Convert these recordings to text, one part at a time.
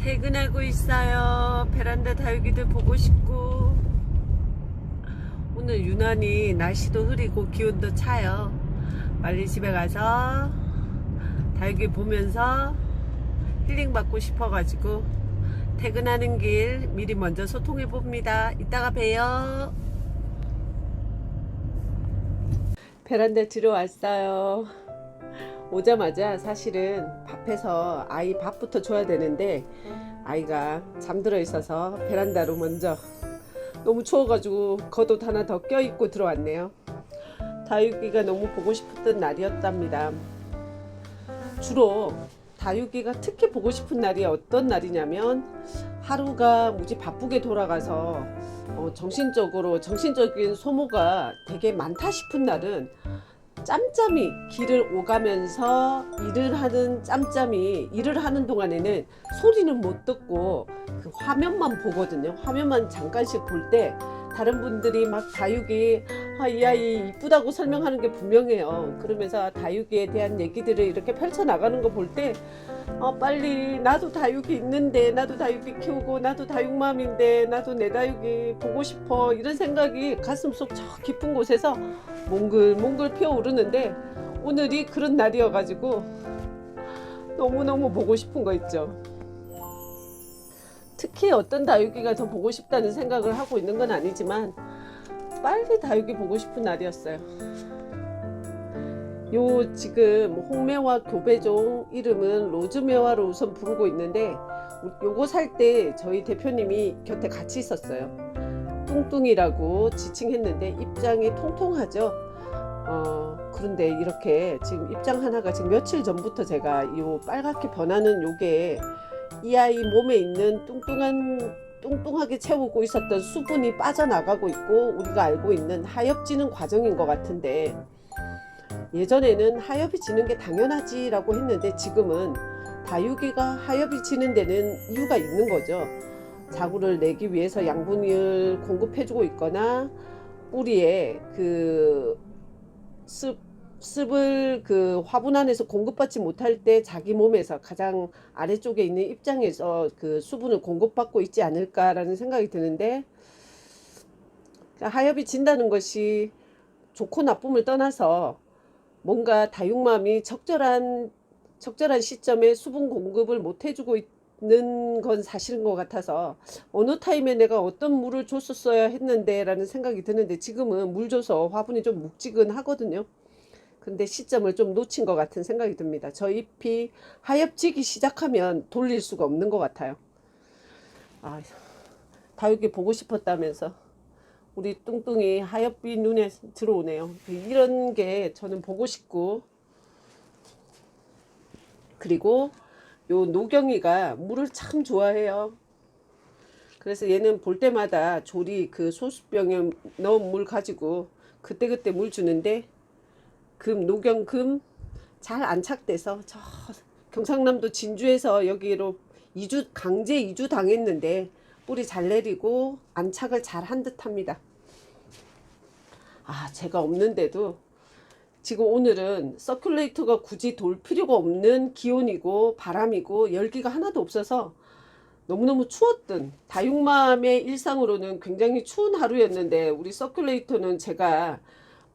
퇴근하고 있어요. 베란다 다육이들 보고 싶고. 오늘 유난히 날씨도 흐리고 기온도 차요. 빨리 집에 가서 다육이 보면서 힐링 받고 싶어가지고 퇴근하는 길 미리 먼저 소통해 봅니다. 이따가 봬요. 베란다 들어왔어요. 오자마자 사실은 밥해서 아이 밥부터 줘야 되는데 아이가 잠들어 있어서 베란다로 먼저, 너무 추워가지고 겉옷 하나 더 껴입고 들어왔네요. 다육이가 너무 보고 싶었던 날이었답니다. 주로 다육이가 특히 보고 싶은 날이 어떤 날이냐면, 하루가 무지 바쁘게 돌아가서 정신적인 소모가 되게 많다 싶은 날은 짬짬이 길을 오가면서 일을 하는 동안에는 소리는 못 듣고 그 화면만 보거든요. 화면만 잠깐씩 볼 때 다른 분들이 막 다육이 이 아이 이쁘다고 설명하는 게 분명해요. 그러면서 다육이에 대한 얘기들을 이렇게 펼쳐 나가는 거 볼 때 빨리 나도 다육이 있는데, 나도 다육이 키우고, 나도 다육맘인데, 나도 내 다육이 보고 싶어, 이런 생각이 가슴속 저 깊은 곳에서 몽글몽글 피어오르는데, 오늘이 그런 날이어가지고 너무너무 보고 싶은 거 있죠. 특히 어떤 다육이가 더 보고 싶다는 생각을 하고 있는 건 아니지만 빨리 다육이 보고 싶은 날이었어요. 요 지금 홍매화 교배종 이름은 로즈매화로 우선 부르고 있는데, 요거 살 때 저희 대표님이 곁에 같이 있었어요. 뚱뚱이라고 지칭했는데 입장이 통통하죠. 그런데 이렇게 지금 입장 하나가 지금 며칠 전부터 제가 요 빨갛게 변하는 요게 이 아이 몸에 있는 뚱뚱하게 채우고 있었던 수분이 빠져나가고 있고, 우리가 알고 있는 하엽지는 과정인 것 같은데, 예전에는 하엽이 지는 게 당연하지 라고 했는데 지금은 다육이가 하엽이 지는 데는 이유가 있는 거죠. 자구를 내기 위해서 양분을 공급해주고 있거나, 뿌리에 그 습을 그 화분 안에서 공급받지 못할 때 자기 몸에서 가장 아래쪽에 있는 입장에서 그 수분을 공급받고 있지 않을까라는 생각이 드는데, 하엽이 진다는 것이 좋고 나쁨을 떠나서 뭔가 다육맘이 적절한 시점에 수분 공급을 못 해주고 있는 건 사실인 것 같아서, 어느 타임에 내가 어떤 물을 줬었어야 했는데 라는 생각이 드는데, 지금은 물 줘서 화분이 좀 묵지근하거든요. 근데 시점을 좀 놓친 것 같은 생각이 듭니다. 저 잎이 하엽지기 시작하면 돌릴 수가 없는 것 같아요. 다육이 보고 싶었다면서 우리 뚱뚱이 하엽빛 눈에 들어오네요. 이런 게 저는 보고 싶고, 그리고 요 노경이가 물을 참 좋아해요. 그래서 얘는 볼 때마다 조리 그 소수병에 넣은 물 가지고 그때그때 물 주는데, 노경금 잘 안착돼서 저 경상남도 진주에서 여기로 강제 이주 당했는데 뿌리 잘 내리고 안착을 잘 한 듯 합니다. 제가 없는데도 지금 오늘은 서큘레이터가 굳이 돌 필요가 없는 기온이고 바람이고 열기가 하나도 없어서 너무너무 추웠던, 다육맘의 일상으로는 굉장히 추운 하루였는데, 우리 서큘레이터는 제가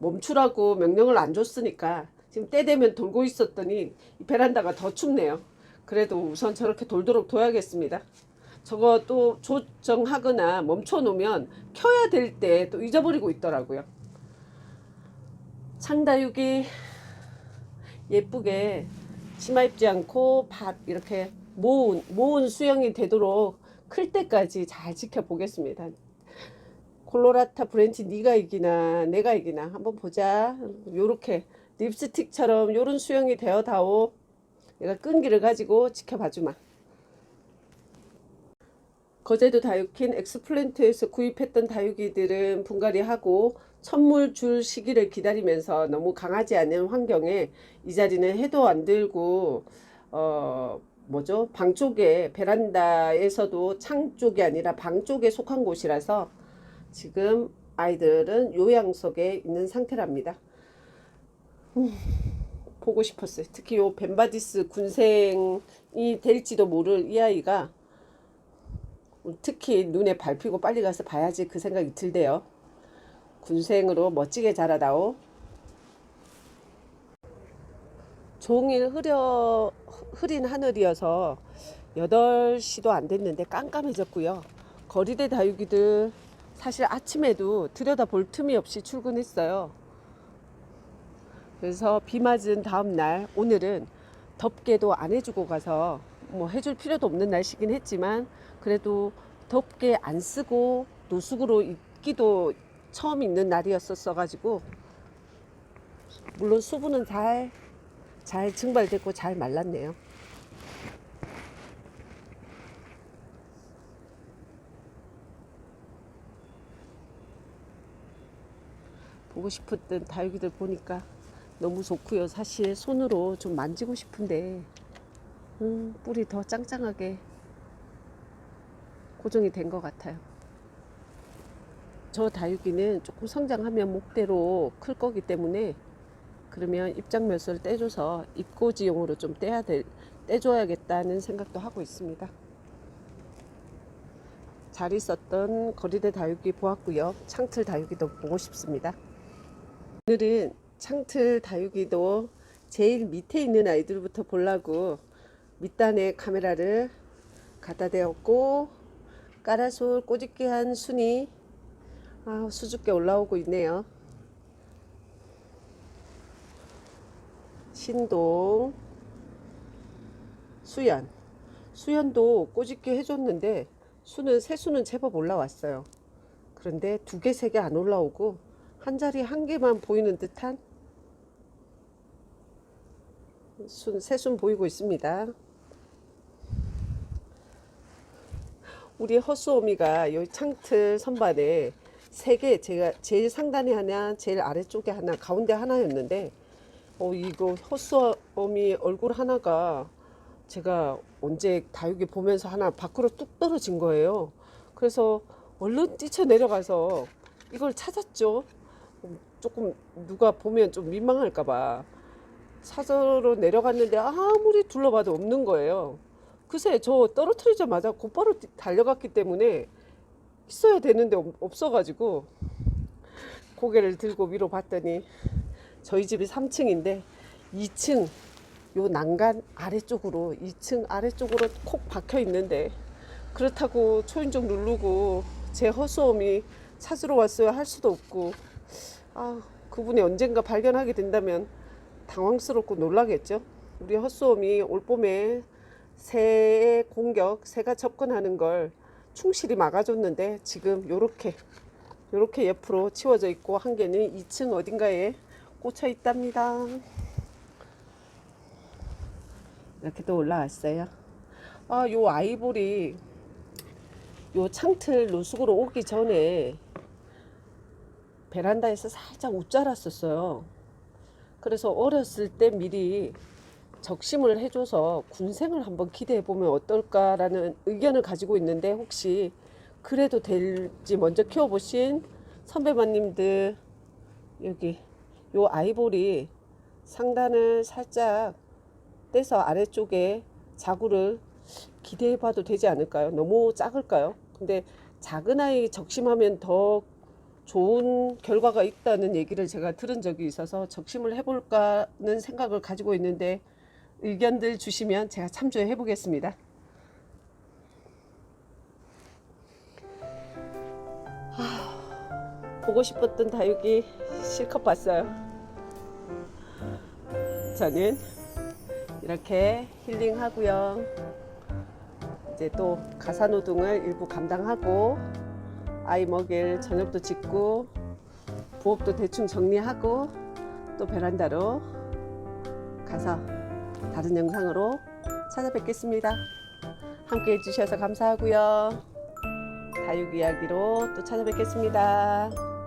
멈추라고 명령을 안 줬으니까 지금 때 되면 돌고 있었더니 이 베란다가 더 춥네요. 그래도 우선 저렇게 돌도록 둬야겠습니다. 저거 또 조정하거나 멈춰 놓으면 켜야 될 때 또 잊어버리고 있더라고요. 창다육이 예쁘게 치마 입지 않고 이렇게 모은 수영이 되도록 클 때까지 잘 지켜보겠습니다. 콜로라타 브랜치 네가 이기나 내가 이기나 한번 보자. 요렇게 립스틱처럼 요런 수영이 되어다오. 내가 끈기를 가지고 지켜봐주마. 거제도 다육킨 엑스플랜트에서 구입했던 다육이들은 분갈이하고 첫물 줄 시기를 기다리면서 너무 강하지 않은 환경에, 이 자리는 해도 안 들고 방 쪽에, 베란다에서도 창 쪽이 아니라 방 쪽에 속한 곳이라서 지금 아이들은 요양석에 있는 상태랍니다. 보고 싶었어요. 특히 요 벤바디스 군생이 될지도 모를 이 아이가 특히 눈에 밟히고 빨리 가서 봐야지 그 생각이 들대요. 군생으로 멋지게 자라다오. 종일 흐린 하늘이어서 8시도 안 됐는데 깜깜해졌고요. 거리대 다육이들 사실 아침에도 들여다볼 틈이 없이 출근했어요. 그래서 비 맞은 다음날 오늘은 덥게도 안 해주고 가서 뭐 해줄 필요도 없는 날씨긴 했지만 그래도 덥게 안 쓰고 노숙으로 있기도 처음 있는 날이었었어 가지고 물론 수분은 잘 증발됐고 잘 말랐네요. 보고 싶었던 다육이들 보니까 너무 좋고요. 사실 손으로 좀 만지고 싶은데 뿔이 더 짱짱하게 고정이 된 것 같아요. 저 다육이는 조금 성장하면 목대로 클 거기 때문에 그러면 입장몇을 떼줘서 입고지용으로 좀 떼줘야겠다는 생각도 하고 있습니다. 잘 있었던 거리대 다육이 보았고요. 창틀 다육이도 보고 싶습니다. 오늘은 창틀 다육이도 제일 밑에 있는 아이들부터 보려고 밑단에 카메라를 갖다 대었고 까라솔 꼬집기한 순이 수줍게 올라오고 있네요. 신동, 수연도 꼬집기 해줬는데 새수는 제법 올라왔어요. 그런데 2개, 3개 안 올라오고 한 자리 1개만 보이는 듯한 새순 보이고 있습니다. 우리 허수어미가 여기 창틀 선반에 3개, 제가 제일 상단에 하나, 제일 아래쪽에 하나, 가운데 하나였는데 이거 허수어미 얼굴 하나가 제가 언제 다육이 보면서 하나 밖으로 뚝 떨어진 거예요. 그래서 얼른 뛰쳐 내려가서 이걸 찾았죠. 조금 누가 보면 좀 민망할까봐 찾으러 내려갔는데 아무리 둘러봐도 없는 거예요. 글쎄 저 떨어뜨리자마자 곧바로 달려갔기 때문에 있어야 되는데 없어가지고 고개를 들고 위로 봤더니 저희 집이 3층인데 2층 요 난간 아래쪽으로 2층 아래쪽으로 콕 박혀 있는데 그렇다고 초인종 누르고 제 허수어미 찾으러 왔어요 할 수도 없고 그분이 언젠가 발견하게 된다면 당황스럽고 놀라겠죠. 우리 허수어미 올봄에 새의 공격, 새가 접근하는 걸 충실히 막아줬는데 지금 요렇게 옆으로 치워져 있고 한 개는 2층 어딘가에 꽂혀 있답니다. 이렇게 또 올라왔어요. 요 아이보리 요 창틀 노숙으로 오기 전에 베란다에서 살짝 웃자랐었어요. 그래서 어렸을 때 미리 적심을 해줘서 군생을 한번 기대해보면 어떨까라는 의견을 가지고 있는데 혹시 그래도 될지 먼저 키워보신 선배마님들 여기 요 아이보리 상단을 살짝 떼서 아래쪽에 자구를 기대해봐도 되지 않을까요? 너무 작을까요? 근데 작은 아이 적심하면 더 좋은 결과가 있다는 얘기를 제가 들은 적이 있어서 적심을 해볼까는 생각을 가지고 있는데 의견들 주시면 제가 참조해 보겠습니다. 보고 싶었던 다육이 실컷 봤어요. 저는 이렇게 힐링하고요. 이제 또 가사노동을 일부 감당하고 아이 먹일 저녁도 짓고 부엌도 대충 정리하고 또 베란다로 가서 다른 영상으로 찾아뵙겠습니다. 함께 해주셔서 감사하고요. 다육 이야기로 또 찾아뵙겠습니다.